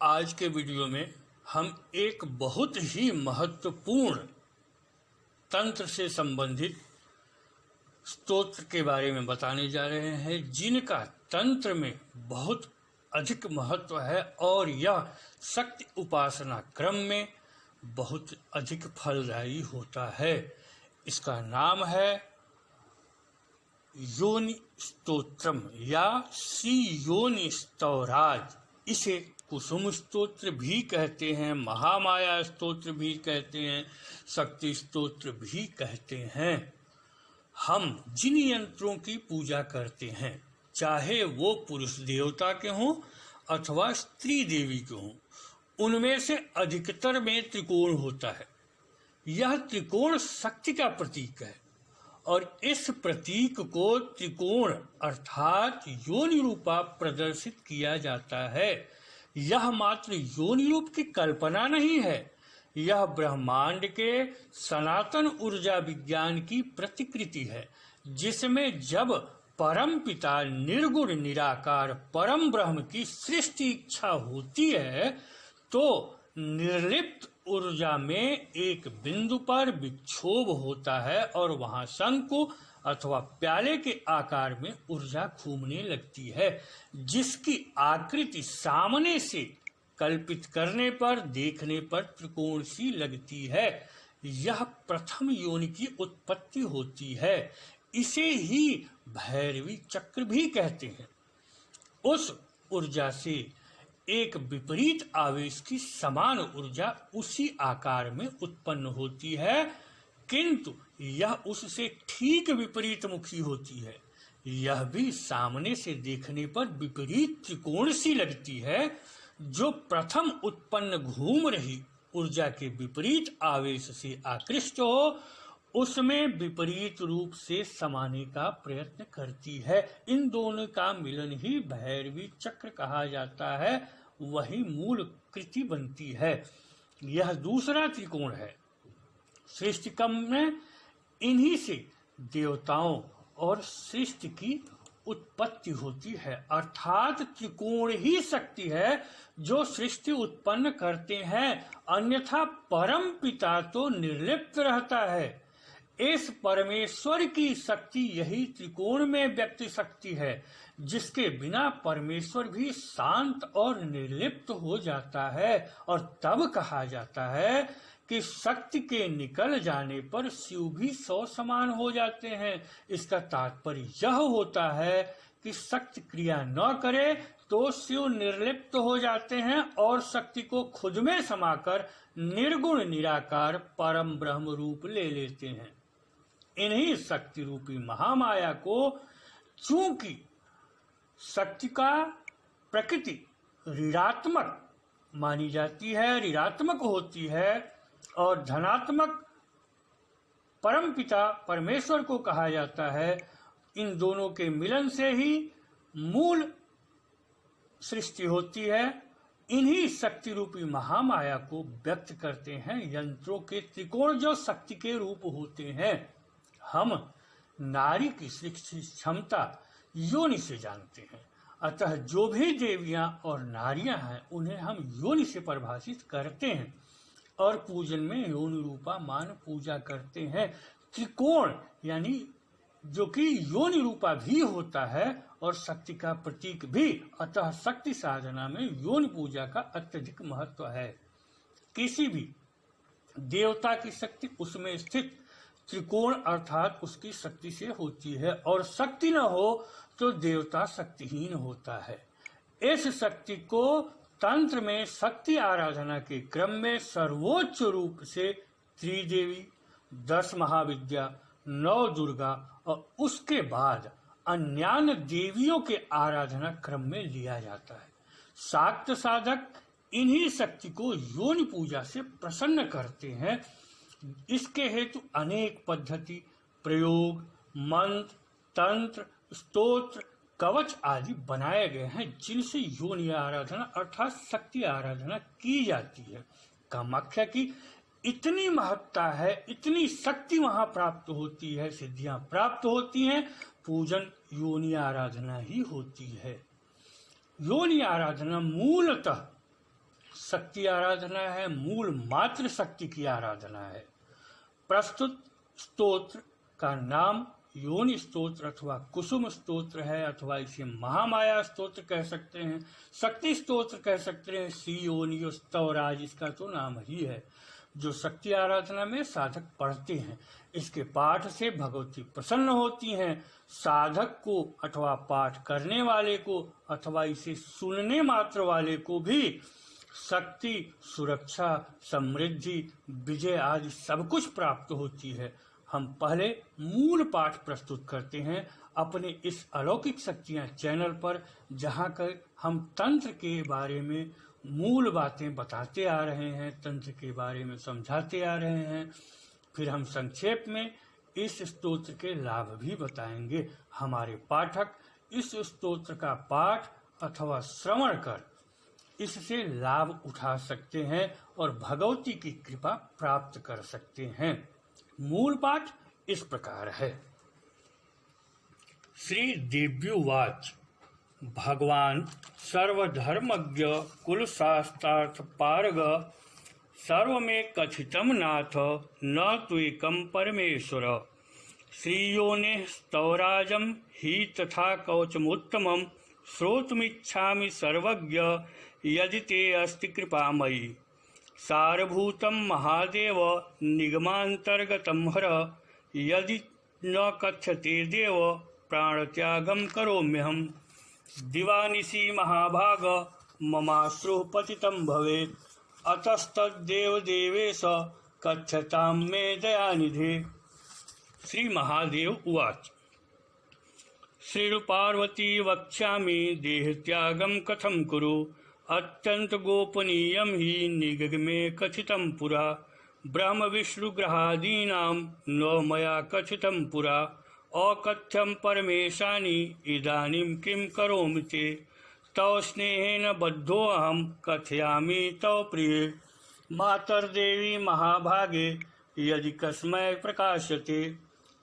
आज के वीडियो में हम एक बहुत ही महत्वपूर्ण तंत्र से संबंधित स्तोत्र के बारे में बताने जा रहे हैं, जिनका तंत्र में बहुत अधिक महत्व है और यह शक्ति उपासना क्रम में बहुत अधिक फलदायी होता है। इसका नाम है योनि स्तोत्रम या श्री योनि स्तवराज। इसे कुसुम स्तोत्र भी कहते हैं, महामाया स्तोत्र भी कहते हैं, शक्ति स्तोत्र भी कहते हैं। हम जिन यंत्रों की पूजा करते हैं, चाहे वो पुरुष देवता के हों अथवा स्त्री देवी के हों, उनमें से अधिकतर में त्रिकोण होता है। यह त्रिकोण शक्ति का प्रतीक है और इस प्रतीक को त्रिकोण अर्थात योनि रूपा प्रदर्शित किया जाता है। यह मात्र योनि रूप की कल्पना नहीं है, यह ब्रह्मांड के सनातन ऊर्जा विज्ञान की प्रतिकृति है, जिसमें जब परम पिता निर्गुण निराकार परम ब्रह्म की सृष्टि इच्छा होती है तो निर्लिप्त ऊर्जा में एक बिंदु पर विक्षोभ होता है और वहां शंकु अथवा प्याले के आकार में ऊर्जा घूमने लगती है, जिसकी आकृति सामने से कल्पित करने पर देखने पर त्रिकोण सी लगती है। यह प्रथम योनि की उत्पत्ति होती है। इसे ही भैरवी चक्र भी कहते हैं। उस ऊर्जा से एक विपरीत आवेश की समान ऊर्जा उसी आकार में उत्पन्न होती है, किंतु यह उससे ठीक विपरीत मुखी होती है। यह भी सामने से देखने पर विपरीत त्रिकोण सी लगती है। जो प्रथम उत्पन्न घूम रही ऊर्जा के विपरीत आवेश से आकृष्ट हो, उसमें विपरीत रूप से समाने का प्रयत्न करती है। इन दोनों का मिलन ही भैरवी चक्र कहा जाता है, वही मूल कृति बनती है। यह दूसरा त्रिकोण है। सृष्टि क्रम में इन्हीं से देवताओं और सृष्टि की उत्पत्ति होती है, अर्थात त्रिकोण ही शक्ति है जो सृष्टि उत्पन्न करते हैं, अन्यथा परम पिता तो निर्लिप्त रहता है। इस परमेश्वर की शक्ति यही त्रिकोण में व्यक्त शक्ति है, जिसके बिना परमेश्वर भी शांत और निर्लिप्त हो जाता है। और तब कहा जाता है कि शक्ति के निकल जाने पर शिव भी 100 समान हो जाते हैं। इसका तात्पर्य यह होता है कि शक्ति क्रिया न करे तो शिव निर्लिप्त हो जाते हैं और शक्ति को खुद में समाकर निर्गुण निराकार परम ब्रह्म रूप ले लेते हैं। इन्हीं शक्ति रूपी महामाया को चूंकि शक्ति का प्रकृति ऋणात्मक मानी जाती है, ऋणात्मक होती है, और धनात्मक परम पिता परमेश्वर को कहा जाता है, इन दोनों के मिलन से ही मूल सृष्टि होती है। इन्हीं शक्ति रूपी महामाया को व्यक्त करते हैं यंत्रों के त्रिकोण, जो शक्ति के रूप होते हैं। हम नारी की सृष्टि क्षमता योनि से जानते हैं, अतः जो भी देवियां और नारियां हैं उन्हें हम योनि से परिभाषित करते हैं और पूजन में योनि रूपा मान पूजा करते हैं। त्रिकोण यानी जो कि योनि रूपा भी होता है और शक्ति का प्रतीक भी, अतः शक्ति साधना में योनि पूजा का अत्यधिक महत्व है। किसी भी देवता की शक्ति उसमें स्थित त्रिकोण अर्थात उसकी शक्ति से होती है, और शक्ति न हो तो देवता शक्तिहीन होता है। इस शक्ति को तंत्र में शक्ति आराधना के क्रम में सर्वोच्च रूप से त्रिदेवी, 10 महाविद्या, 9 दुर्गा और उसके बाद अन्यान्य देवियों के आराधना क्रम में लिया जाता है। शाक्त साधक इन्हीं शक्ति को योनि पूजा से प्रसन्न करते हैं। इसके हेतु अनेक पद्धति, प्रयोग, मंत्र, तंत्र, स्तोत्र, कवच आदि बनाए गए हैं, जिनसे योनि आराधना अर्थात शक्ति आराधना की जाती है। कामाख्या की इतनी महत्ता है, इतनी शक्ति वहां प्राप्त होती है, सिद्धियां प्राप्त होती हैं, पूजन योनि आराधना ही होती है। योनि आराधना मूलतः शक्ति आराधना है, मूल मात्र शक्ति की आराधना है। प्रस्तुत स्तोत्र का नाम योनि स्तोत्र अथवा कुसुम स्तोत्र है, अथवा इसे महामाया स्तोत्र कह सकते हैं, शक्ति स्तोत्र कह सकते हैं। श्री योनि स्तवराज इसका तो नाम ही है, जो शक्ति आराधना में साधक पढ़ते हैं। इसके पाठ से भगवती प्रसन्न होती हैं। साधक को अथवा पाठ करने वाले को अथवा इसे सुनने मात्र वाले को भी शक्ति, सुरक्षा, समृद्धि, विजय आदि सब कुछ प्राप्त होती है। हम पहले मूल पाठ प्रस्तुत करते हैं अपने इस अलौकिक शक्तियां चैनल पर, जहां कर हम तंत्र के बारे में मूल बातें बताते आ रहे हैं, तंत्र के बारे में समझाते आ रहे हैं। फिर हम संक्षेप में इस स्तोत्र के लाभ भी बताएंगे। हमारे पाठक इस स्तोत्र का पाठ अथवा श्रवण कर इससे लाभ उठा सकते हैं और भगवती की कृपा प्राप्त कर सकते हैं। मूल पाठ इस प्रकार है। श्री दिव्युवाच। भगवान सर्वधर्मज्ञ कुल शास्त्रार्थ पारग सर्व में कथितम नाथ न त्वेकम परमेश्वर। श्रीयोने स्तवराजम ही तथा कवचमुत्तमं श्रोतुमिच्छामि सर्वज्ञ यदि ते अस्ति कृपामयी। सारभूतं महादेव निगमांतर्गतं हर यदि न कथ्यते देव प्राणत्यागं करोम्यहम्। दिवानिशि महाभाग ममाश्रुः पतितं भवेत् अतस्तद्देव देवेश कथ्यतां मे दयानिधे। श्री महादेव उवाच। श्रीपार्वती वक्ष्यामि देहत्यागं कथं कुरु अत्यंत गोपनीयं हि निगमे कथितं पुरा। ब्रह्म विष्णु ग्रहादीनां न मया कथितं पुरा अकथ्यं परमेशानि इदानीं किं करोमि ते। तव स्नेहेन बद्धोऽहं कथयामि तव प्रिये। मातर्देवी महाभागे यदि कस्मै प्रकाश्यते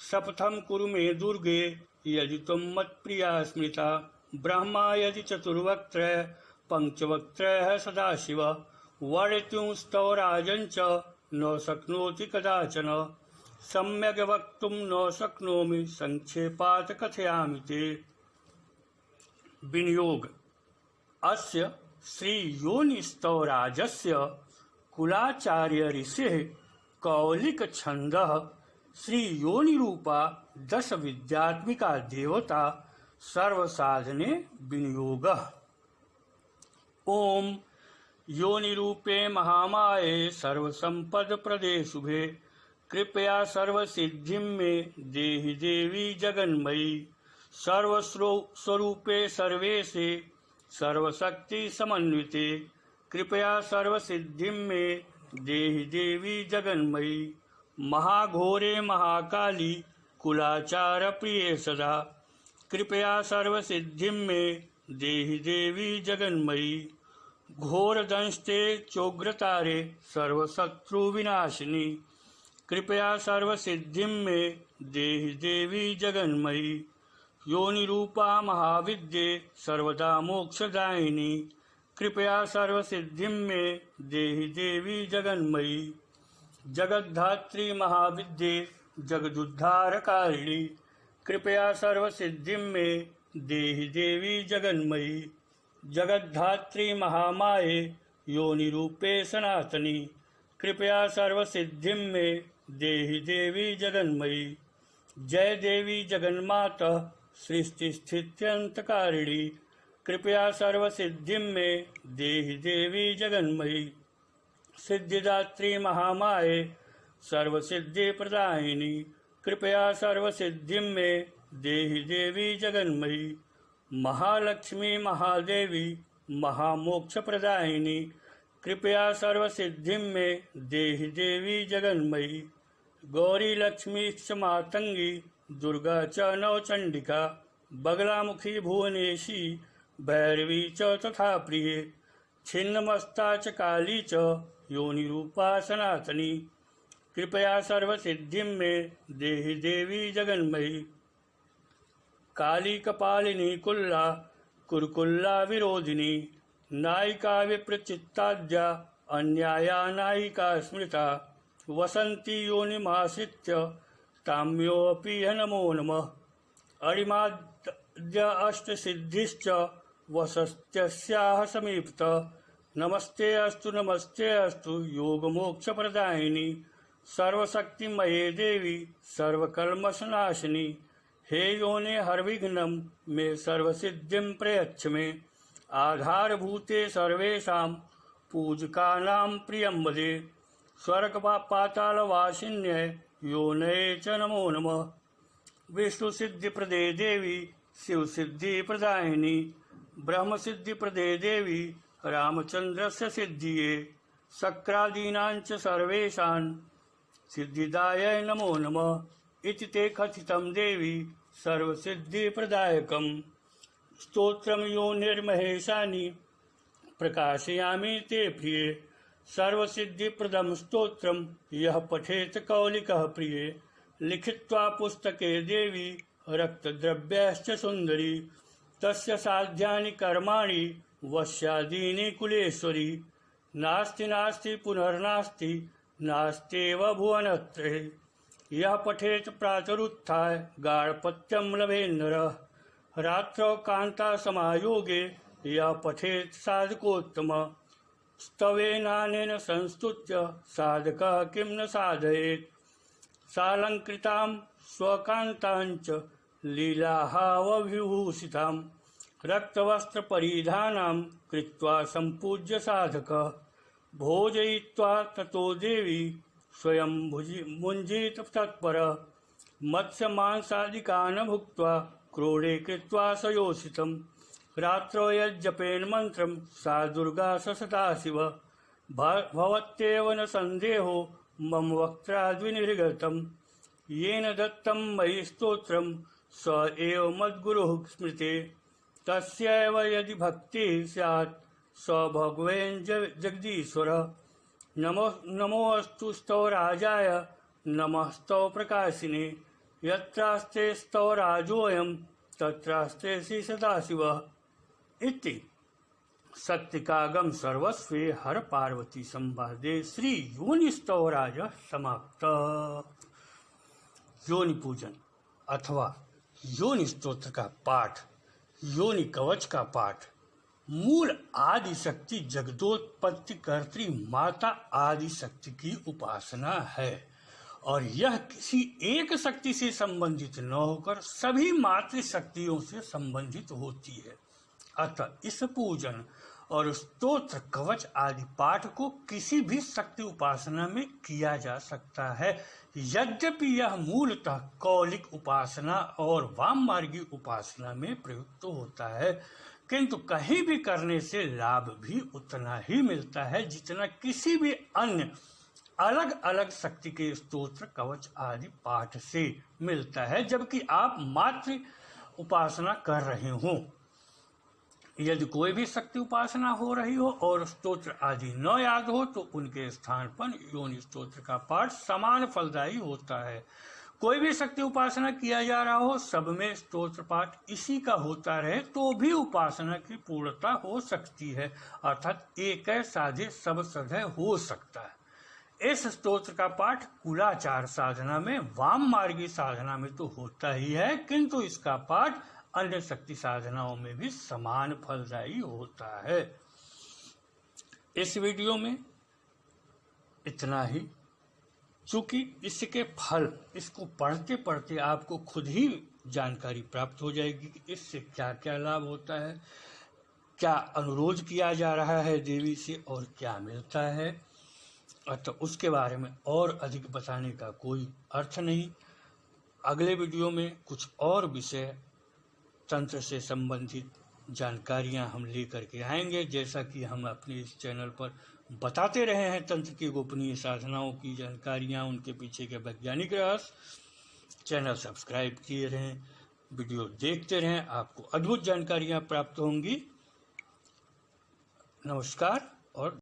शपथं कुरु मे दुर्गे यदि त्वं मत्प्रिया स्मृता। ब्रह्मा यदि चतुर्वक्त्रः पंचवक्त्रः सदाशिव वर्णितुस्तव राजन् च न शक्नोति कदाचन। सम्यग् वक्तुं न शक्नोमि संक्षेपात् कथयामि ते। विनियोग। अस्य श्री योनि स्तवराजस्य कुलाचार्य ऋषिः कौलिक छन्दः श्री योनि रूपा 10 विद्यात्मिका देवता सर्वसाधने विनियोगः। ओम योनि रूपे महामाये सर्वसंपद प्रदे शुभे कृपया सर्वसिद्धिं मे देहि देवी जगन्मयी। सर्वस्वरूपे सर्वेशे सर्वशक्ति समन्विते कृपया सर्वसिद्धिं मे देहि देवी जगन्मयी। महाघोरे महाकाली कुलाचार प्रिये सदा कृपया सर्वसिद्धिं मे देहि देवी जगन्मयी। घोर दंष्टे चोग्रतारे सर्वशत्रु विनाशिनी कृपया सर्वसिद्धिं मे देहि देवी जगन्मयी। योनि रूपा महाविद्ये सर्वदा मोक्षदायिनी कृपया सर्वसिद्धिं मे देहि देवी जगन्मयी। जगद्धात्री महाविद्ये जगदुद्धारकारिणी कृपया सर्वसिद्धिं मे देहि देवी जगन्मयी। जगद्धात्री महामाये योनि रूपे सनातनी कृपया सर्वसिद्धिं मे देहि देवी जगन्मयी। जय देवी जगन्माता सृष्टिस्थित्यन्तकारिणी कृपया सर्वसिद्धिं मे देहि देवी जगन्मयी। सिद्धिदात्री महामाये सर्वसिद्धिप्रदायिनी कृपया सर्वसिद्धिं मे देहि देवी जगन्मयी। महालक्ष्मी महादेवी महामोक्षप्रदायिनी कृपया सर्वसिद्धिं मे देहि देवी जगन्मयी। गौरी लक्ष्मी च मातंगी दुर्गा च नवचंडिका बगलामुखी भुवनेशी भैरवी च तथा प्रिये। छिन्नमस्ता च काली च योनि रूपा सनातनी कृपया सर्वसिद्धिं मे देहि देवी जगन्मयी। काली कपालिनी कुल्ला कुरकुल्ला विरोधिनी नायिका विप्रचित्ताद्या अन्याया नायिका स्मृता वसन्ति योनिमाश्रित्य ताम्योऽपि नमो नमः। अरिमाद्य अष्टसिद्धिश्च वसत्यस्याः समीपतः नमस्ते अस्तु योगमोक्षप्रदायिनी सर्वशक्तिमये देवी सर्वकल्मषनाशिनी। हे योने हरविघ्नं मे सर्वसिद्धिं प्रयच्छ मे। आधारभूते सर्वेषां पूजकानां प्रियं वदे। स्वर्गपातालवासिन्यै योनये च नमो नमः। विष्णुसिद्धिप्रदे देवी शिवसिद्धिप्रदायिनी ब्रह्मसिद्धिप्रदे देवी रामचन्द्रस्य सिद्धिये। शक्रादीनां च सर्वेषां सिद्धिदायै नमो नमः इति ते कथितं देवी सर्वसिद्धिप्रदायकम्। स्तोत्रं योनिर्महेशानि प्रकाशयामि ते प्रिये। सर्वसिद्धिप्रदं स्तोत्रं यः पठेत कौलिकः प्रिये। लिखित्वा पुस्तके देवी रक्तद्रव्यश्च सुन्दरी तस्य साध्यानि कर्माणि वश्यादीनि कुलेश्वरी। नास्ति नास्ति पुनर्नास्ति नास्त्येव भुवनत्रये। यः पठेत प्रातरुत्थाय गाढपत्यं लभेन्नरः। रात्रौ कान्तासमायोगे यः पठेत साधकोत्तमः। स्तवेनानेन संस्तुत्य साधकः किं न साधयेत्। सालङ्कृतां स्वकान्ताञ्च लीलाहावविभूषितां रक्तवस्त्रपरिधानां कृत्वा सम्पूज्य साधकः। भोजयित्वा ततो देवी स्वयं भुञ्जीत तत्परः। मत्स्यमांसादिकान् भुक्त्वा क्रोडे कृत्वा सयोषितम्। रात्रौ यज्जपेन मन्त्रं सा दुर्गा स सदाशिव। भवत्येव न सन्देहो मम वक्त्राद्विनिर्गतम्। येन दत्तं मयि स्तोत्रं स एव मद्गुरुः स्मृते। तस्यैव यदि भक्तिः स्यात् स भगवेन् जगदीश्वरः। नमोऽस्तु स्तवराजाय नमस्तव प्रकाशिने। यत्रास्ते स्तवराजोऽयं तत्रास्ते श्री सदाशिवः। इति सत्यकागम सर्वस्वे हर पार्वती संवादे श्री योनि स्तवराज समाप्त। योनि पूजन अथवा योनि स्तोत्र का पाठ, योनि कवच का पाठ मूल आदि शक्ति जगदोत्पत्ति कर्त्री माता आदि शक्ति की उपासना है और यह किसी एक शक्ति से संबंधित न होकर सभी मातृ शक्तियों से संबंधित होती है। अतः इस पूजन और स्तोत्र कवच आदि पाठ को किसी भी शक्ति उपासना में किया जा सकता है। यद्यपि यह मूलतः कौलिक उपासना और वाम मार्गी उपासना में प्रयुक्त होता है, किंतु कहीं भी करने से लाभ भी उतना ही मिलता है जितना किसी भी अन्य अलग अलग शक्ति के स्तोत्र कवच आदि पाठ से मिलता है, जबकि आप मात्र उपासना कर रहे हों। यदि कोई भी शक्ति उपासना हो रही हो और स्तोत्र आदि न याद हो तो उनके स्थान पर योनि स्तोत्र का पाठ समान फलदायी होता है। कोई भी शक्ति उपासना किया जा रहा हो, सब में स्तोत्र पाठ इसी का होता रहे तो भी उपासना की पूर्णता हो सकती है, अर्थात एक साधे सब सधय हो सकता है। इस स्तोत्र का पाठ कुलाचार साधना में, वाम मार्गी साधना में तो होता ही है, किंतु इसका पाठ अन्य शक्ति साधनाओं में भी समान फलदायी होता है। इस वीडियो में इतना ही। चूंकि इसके फल, इसको पढ़ते पढ़ते आपको खुद ही जानकारी प्राप्त हो जाएगी कि इससे क्या क्या लाभ होता है, क्या अनुरोध किया जा रहा है देवी से और क्या मिलता है। अतः उसके बारे में और अधिक बताने का कोई अर्थ नहीं। अगले वीडियो में कुछ और विषय तंत्र से संबंधित जानकारियां हम लेकर के आएंगे। जैसा कि हम अपने इस चैनल पर बताते रहे हैं, तंत्र की गोपनीय साधनाओं की जानकारियां, उनके पीछे के वैज्ञानिक रहस्य। चैनल सब्सक्राइब किए रहें, वीडियो देखते रहें, आपको अद्भुत जानकारियां प्राप्त होंगी। नमस्कार और